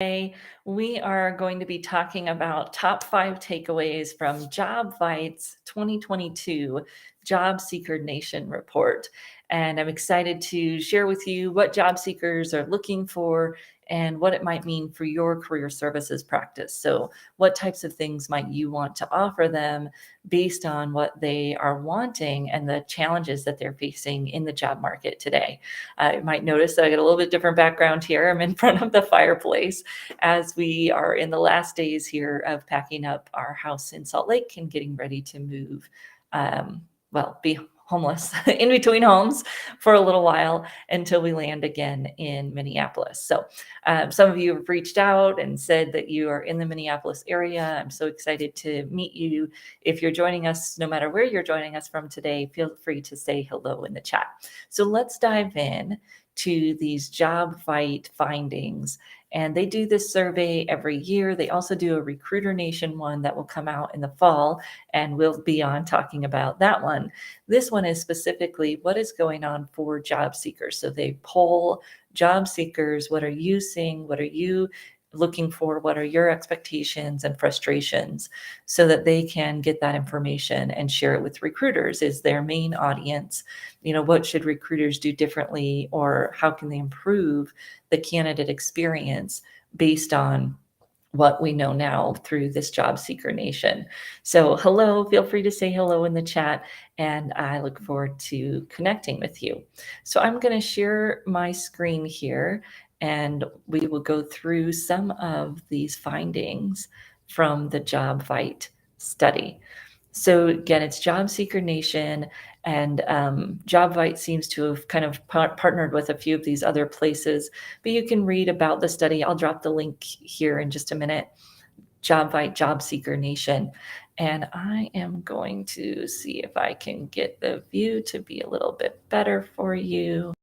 Today, we are going to be talking about top 5 takeaways from Jobvite's 2022 Job Seeker Nation report. And I'm excited to share with you what job seekers are looking for and what it might mean for your career services practice. So, what types of things might you want to offer them based on what they are wanting and the challenges that they're facing in the job market today? You might notice that I got a little bit different background here. I'm in front of the fireplace as we are in the last days here of packing up our house in Salt Lake and getting ready to move, be homeless in between homes for a little while until we land again in Minneapolis. So some of you have reached out and said that you are in the Minneapolis area. I'm so excited to meet you. If you're joining us, no matter where you're joining us from today, feel free to say hello in the chat. So let's dive in to these Jobvite findings. And they do this survey every year. They also do a Recruiter Nation one that will come out in the fall, and we'll be on talking about that one. This one is specifically what is going on for job seekers. So they poll job seekers. What are you seeing? What are you looking for? What are your expectations and frustrations, so that they can get that information and share it with recruiters is their main audience. What should recruiters do differently, or how can they improve the candidate experience based on what we know now through this Job Seeker Nation. So hello, feel free to say hello in the chat, and I look forward to connecting with you. So I'm going to share my screen here, and we will go through some of these findings from the Jobvite study. So again, it's Job Seeker Nation, and Jobvite seems to have kind of partnered with a few of these other places, but you can read about the study. I'll drop the link here in just a minute. Jobvite, Job Seeker Nation. And I am going to see if I can get the view to be a little bit better for you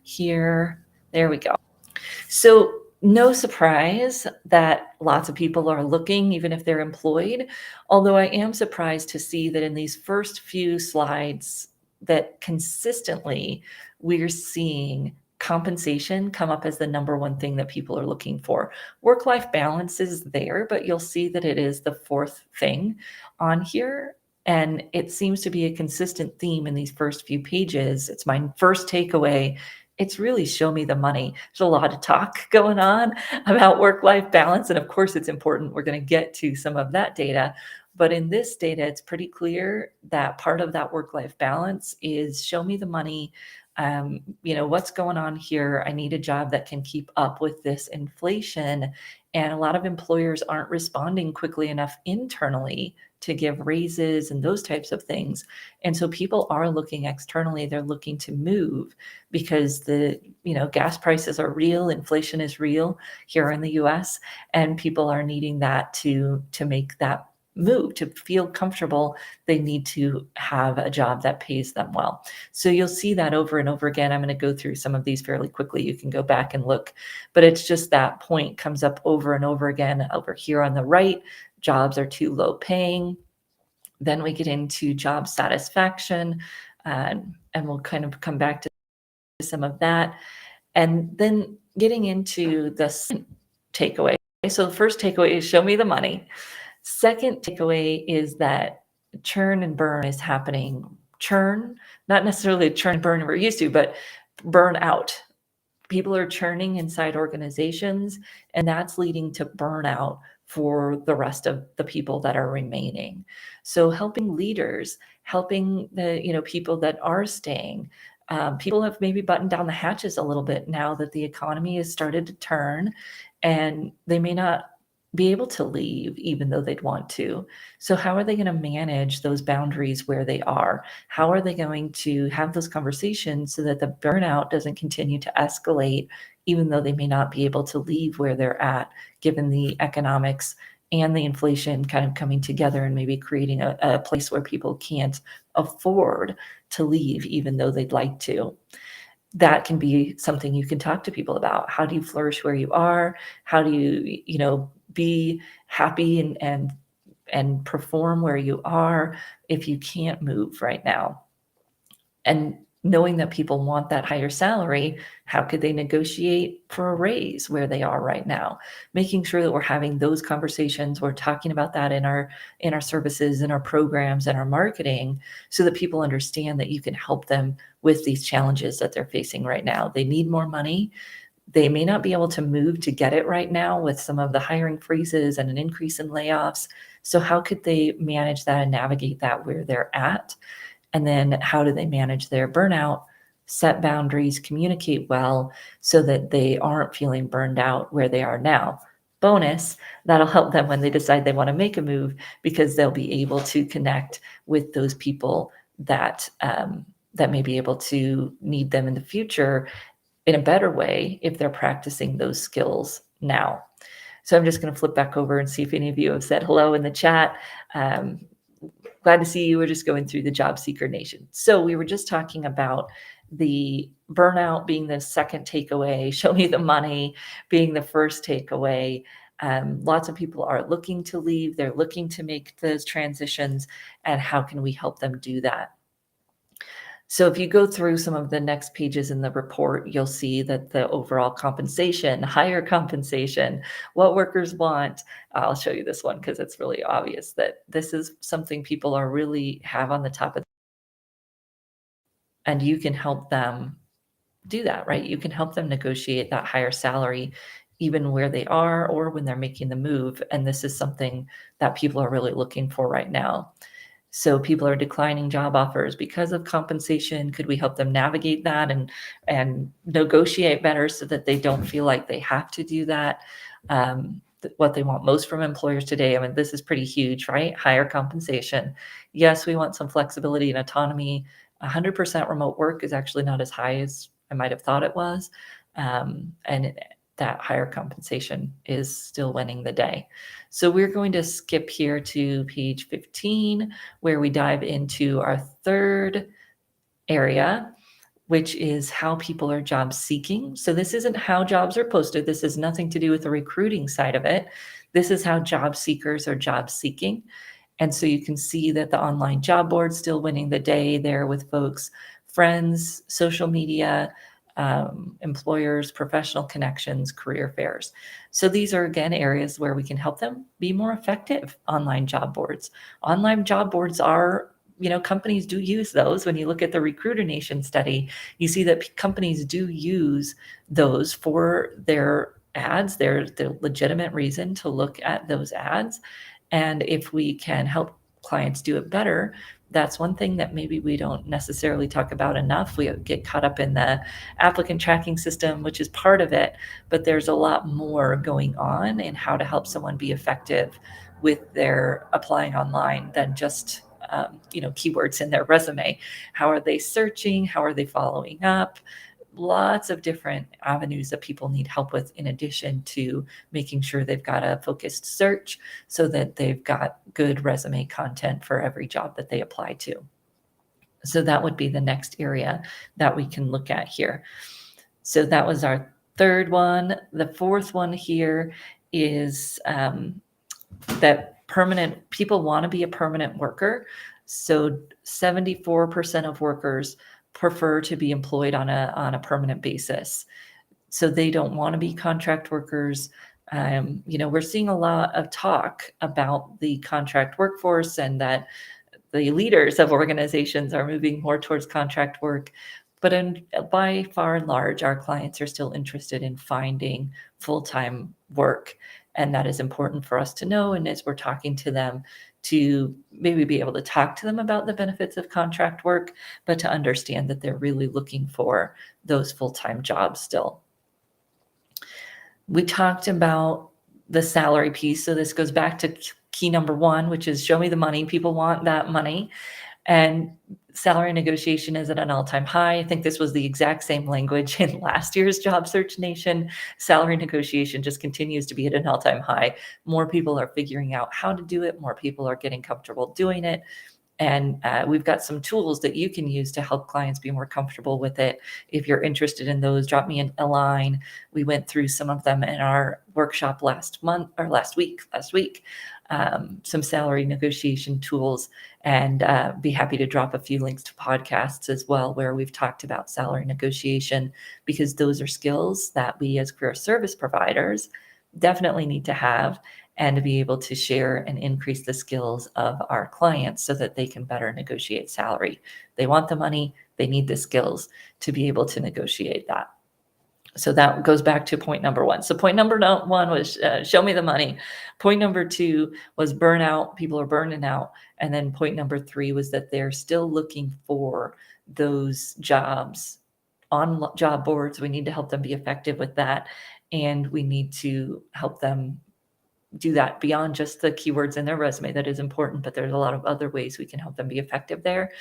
here. There we go. So no surprise that lots of people are looking, even if they're employed. Although I am surprised to see that in these first few slides that consistently we're seeing compensation come up as the number one thing that people are looking for. Work-life balance is there, but you'll see that it is the fourth thing on here. And it seems to be a consistent theme in these first few pages. It's my first takeaway. It's really show me the money. There's a lot of talk going on about work-life balance. And of course, it's important. We're going to get to some of that data. But in this data, it's pretty clear that part of that work-life balance is show me the money. What's going on here? I need a job that can keep up with this inflation. And a lot of employers aren't responding quickly enough internally to give raises and those types of things. And so people are looking externally. They're looking to move because the gas prices are real, inflation is real here in the US, and people are needing that to make that move. To feel comfortable, they need to have a job that pays them well. So you'll see that over and over again. I'm going to go through some of these fairly quickly. You can go back and look, but it's just that point comes up over and over again. Over here on the right, jobs are too low paying. Then we get into job satisfaction, and we'll kind of come back to some of that. And then getting into the second takeaway. So the first takeaway is show me the money. Second takeaway is that churn and burn is happening. Churn, not necessarily churn and burn we're used to, but burn out. People are churning inside organizations, and that's leading to burnout for the rest of the people that are remaining. So helping leaders, helping the people that are staying. People have maybe buttoned down the hatches a little bit now that the economy has started to turn, and they may not be able to leave even though they'd want to. So how are they going to manage those boundaries where they are? How are they going to have those conversations so that the burnout doesn't continue to escalate, even though they may not be able to leave where they're at, given the economics and the inflation kind of coming together and maybe creating a place where people can't afford to leave even though they'd like to. That can be something you can talk to people about. How do you flourish where you are? How do you, be happy and perform where you are if you can't move right now? And Knowing that people want that higher salary, how could they negotiate for a raise where they are right now? Making sure that we're having those conversations, we're talking about that in our services, in our programs, and our marketing, so that people understand that you can help them with these challenges that they're facing right now. They need more money. They may not be able to move to get it right now with some of the hiring freezes and an increase in layoffs. So how could they manage that and navigate that where they're at? And then how do they manage their burnout, set boundaries, communicate well so that they aren't feeling burned out where they are now? Bonus, that'll help them when they decide they want to make a move because they'll be able to connect with those people that may be able to need them in the future in a better way if they're practicing those skills now. So I'm just going to flip back over and see if any of you have said hello in the chat. Um, Glad to see you. We're just going through the Job Seeker Nation. So we were just talking about the burnout being the second takeaway, show me the money being the first takeaway. Lots of people are looking to leave. They're looking to make those transitions. And how can we help them do that? So if you go through some of the next pages in the report, you'll see that the overall compensation, higher compensation, what workers want. I'll show you this one because it's really obvious that this is something people are really have on the top of, and you can help them do that, right? You can help them negotiate that higher salary even where they are or when they're making the move. And this is something that people are really looking for right now. So people are declining job offers because of compensation. Could we help them navigate that and negotiate better so that they don't feel like they have to do that? What they want most from employers today, I mean, this is pretty huge, right? Higher compensation. Yes, we want some flexibility and autonomy. 100% remote work is actually not as high as I might have thought it was. And that higher compensation is still winning the day. So we're going to skip here to page 15, where we dive into our third area, which is how people are job seeking. So this isn't how jobs are posted. This has nothing to do with the recruiting side of it. This is how job seekers are job seeking. And so you can see that the online job board still winning the day there with folks, friends, social media, employers, professional connections, career fairs. So these are, again, areas where we can help them be more effective. Online job boards. Online job boards are, companies do use those. When you look at the Recruiter Nation study, you see that companies do use those for their ads. There's the legitimate reason to look at those ads. And if we can help clients do it better, that's one thing that maybe we don't necessarily talk about enough. We get caught up in the applicant tracking system, which is part of it, but there's a lot more going on in how to help someone be effective with their applying online than just keywords in their resume. How are they searching? How are they following up? Lots of different avenues that people need help with, in addition to making sure they've got a focused search so that they've got good resume content for every job that they apply to. So that would be the next area that we can look at here. So that was our third one. The fourth one here is that permanent people want to be a permanent worker. So 74% of workers prefer to be employed on a permanent basis. So they don't want to be contract workers. We're seeing a lot of talk about the contract workforce and that the leaders of organizations are moving more towards contract work. But by far and large, our clients are still interested in finding full-time work. And that is important for us to know. And as we're talking to them, to maybe be able to talk to them about the benefits of contract work, but to understand that they're really looking for those full-time jobs still. We talked about the salary piece. So this goes back to key number one, which is show me the money. People want that money. And salary negotiation is at an all-time high. I think this was the exact same language in last year's Job Search Nation. Salary negotiation just continues to be at an all-time high. More people are figuring out how to do it. More people are getting comfortable doing it. And we've got some tools that you can use to help clients be more comfortable with it. If you're interested in those, drop me a line. We went through some of them in our workshop last week. some salary negotiation tools, and be happy to drop a few links to podcasts as well where we've talked about salary negotiation, because those are skills that we as career service providers definitely need to have, and to be able to share and increase the skills of our clients so that they can better negotiate salary. They want the money, they need the skills to be able to negotiate that. So that goes back to point number one. So point number one was show me the money. Point number two was burnout. People are burning out. And then point number three was that they're still looking for those jobs on job boards. We need to help them be effective with that. And we need to help them do that beyond just the keywords in their resume. That is important, but there's a lot of other ways we can help them be effective there.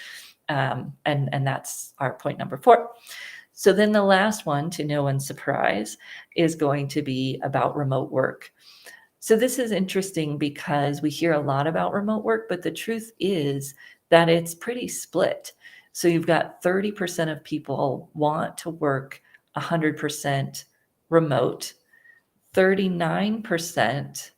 And that's our point number four. So then the last one, to no one's surprise, is going to be about remote work. So this is interesting because we hear a lot about remote work, but the truth is that it's pretty split. So you've got 30% of people want to work 100% remote, 39%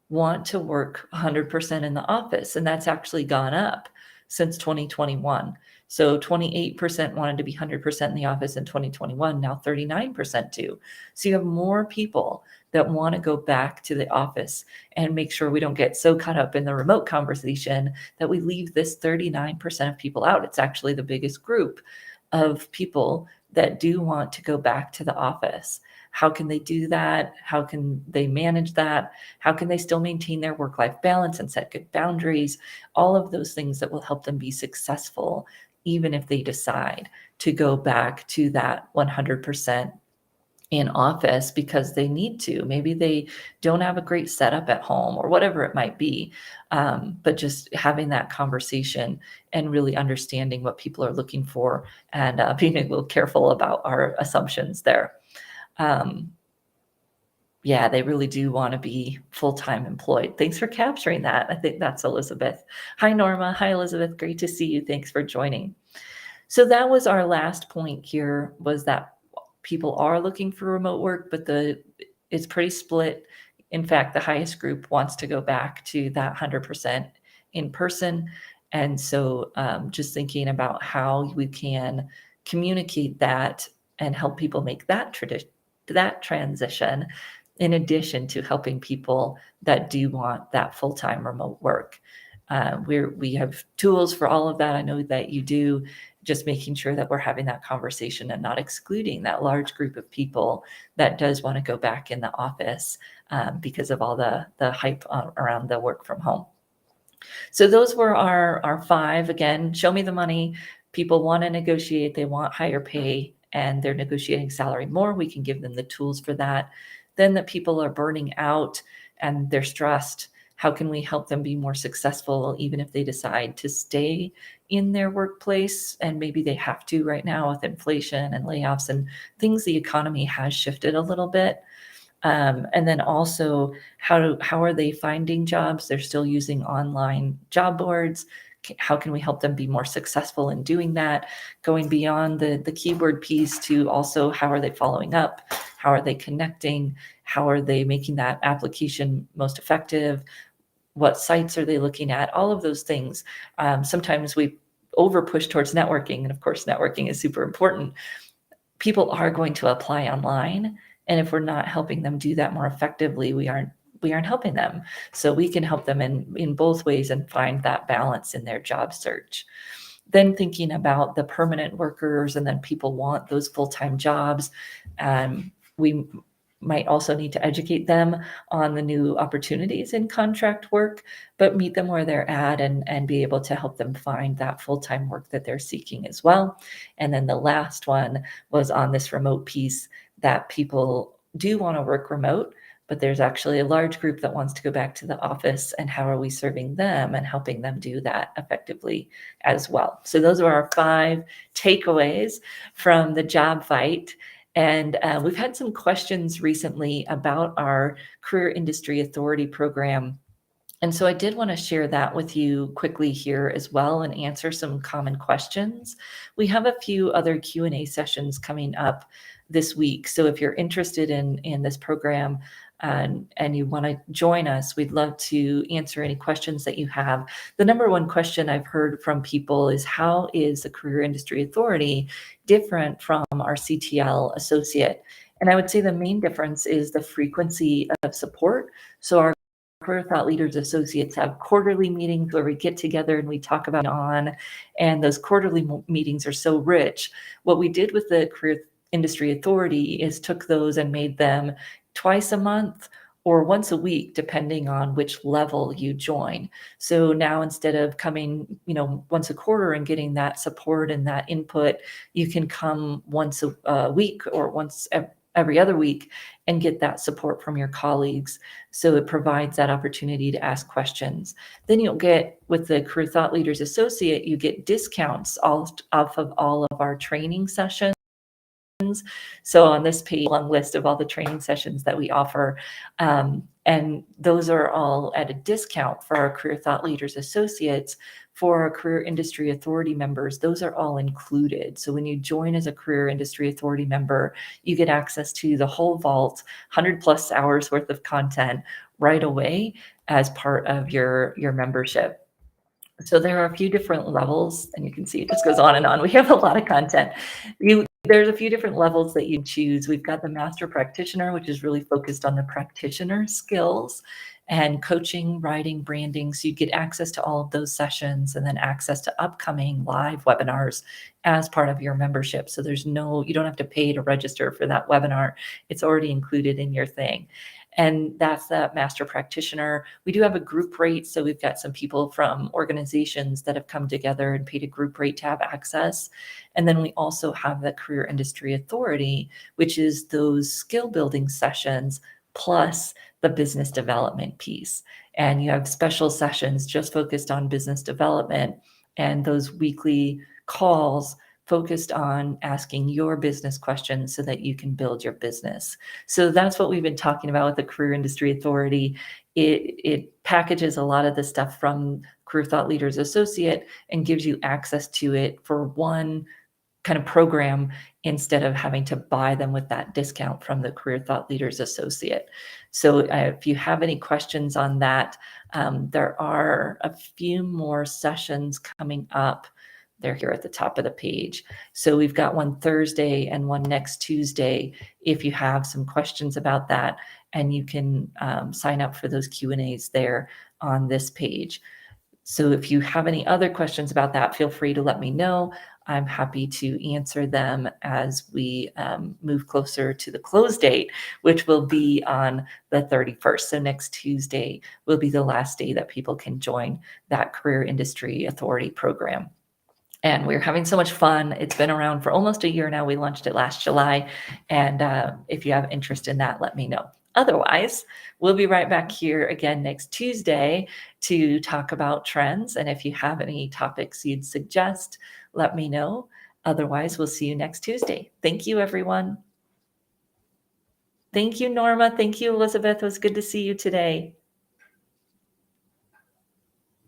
want to work 100% in the office, and that's actually gone up since 2021. So 28% wanted to be 100% in the office in 2021, now 39% do. So you have more people that want to go back to the office, and make sure we don't get so caught up in the remote conversation that we leave this 39% of people out. It's actually the biggest group of people that do want to go back to the office. How can they do that? How can they manage that? How can they still maintain their work-life balance and set good boundaries? All of those things that will help them be successful, even if they decide to go back to that 100% in office because they need to. Maybe they don't have a great setup at home or whatever it might be. But just having that conversation and really understanding what people are looking for, and being a little careful about our assumptions there. Yeah, they really do want to be full-time employed. Thanks for capturing that. I think that's Elizabeth. Hi, Norma. Hi, Elizabeth. Great to see you. Thanks for joining. So that was our last point here, was that people are looking for remote work, but it's pretty split. In fact, the highest group wants to go back to that 100% in person. And so just thinking about how we can communicate that and help people make that transition, in addition to helping people that do want that full-time remote work. We have tools for all of that. I know that you do. Just making sure that we're having that conversation and not excluding that large group of people that does want to go back in the office because of all the hype around the work from home. So those were our five. Again, show me the money. People want to negotiate. They want higher pay, and they're negotiating salary more. We can give them the tools for that. Then the people are burning out and they're stressed. How can we help them be more successful, even if they decide to stay in their workplace? And maybe they have to right now with inflation and layoffs and things. The economy has shifted a little bit. And then also, how are they finding jobs? They're still using online job boards. How can we help them be more successful in doing that? Going beyond the keyword piece to also, how are they following up? How are they connecting? How are they making that application most effective? What sites are they looking at? All of those things. Sometimes we over push towards networking, and of course, networking is super important. People are going to apply online, and if we're not helping them do that more effectively, we aren't helping them. So we can help them in both ways and find that balance in their job search. Then thinking about the permanent workers, and then people want those full-time jobs. We might also need to educate them on the new opportunities in contract work, but meet them where they're at and be able to help them find that full-time work that they're seeking as well. And then the last one was on this remote piece, that people do want to work remote, but there's actually a large group that wants to go back to the office, and how are we serving them and helping them do that effectively as well. So those are our 5 takeaways from the Jobvite. And we've had some questions recently about our Career Industry Authority program. And so I did want to share that with you quickly here as well, and answer some common questions. We have a few other Q&A sessions coming up this week. So if you're interested in this program, and you want to join us, we'd love to answer any questions that you have. The number one question I've heard from people is, how is the Career Industry Authority different from our CTL associate? And I would say the main difference is the frequency of support. So our Career Thought Leaders Associates have quarterly meetings where we get together and we talk about and those quarterly meetings are so rich. What we did with the Career Industry Authority is took those and made them twice a month or once a week, depending on which level you join. So now instead of coming, once a quarter and getting that support and that input, you can come once a week or once every other week and get that support from your colleagues. So it provides that opportunity to ask questions. Then you'll get, with the Career Thought Leaders Associate, you get discounts off of all of our training sessions. So on this page, long list of all the training sessions that we offer, and those are all at a discount for our Career Thought Leaders Associates. For our Career Industry Authority members, those are all included. So when you join as a Career Industry Authority member, you get access to the whole vault, 100 plus hours worth of content right away as part of your membership. So there are a few different levels, and you can see it just goes on and on. We have a lot of content. There's a few different levels that you choose. We've got the Master Practitioner, which is really focused on the practitioner skills and coaching, writing, branding. So you get access to all of those sessions and then access to upcoming live webinars as part of your membership. So you don't have to pay to register for that webinar. It's already included in your thing. And that's that Master Practitioner. We do have a group rate. So we've got some people from organizations that have come together and paid a group rate to have access. And then we also have the Career Industry Authority, which is those skill building sessions plus the business development piece. And you have special sessions just focused on business development, and those weekly calls focused on asking your business questions so that you can build your business. So that's what we've been talking about with the Career Industry Authority. It packages a lot of the stuff from Career Thought Leaders Associate and gives you access to it for one kind of program instead of having to buy them with that discount from the Career Thought Leaders Associate. So if you have any questions on that, there are a few more sessions coming up. They're here at the top of the page. So we've got one Thursday and one next Tuesday if you have some questions about that, and you can sign up for those Q&As there on this page. So if you have any other questions about that, feel free to let me know. I'm happy to answer them as we move closer to the close date, which will be on the 31st. So next Tuesday will be the last day that people can join that Career Industry Authority program. And we're having so much fun. It's been around for almost a year now. We launched it last July. And if you have interest in that, let me know. Otherwise, we'll be right back here again next Tuesday to talk about trends. And if you have any topics you'd suggest, let me know. Otherwise, we'll see you next Tuesday. Thank you, everyone. Thank you, Norma. Thank you, Elizabeth. It was good to see you today.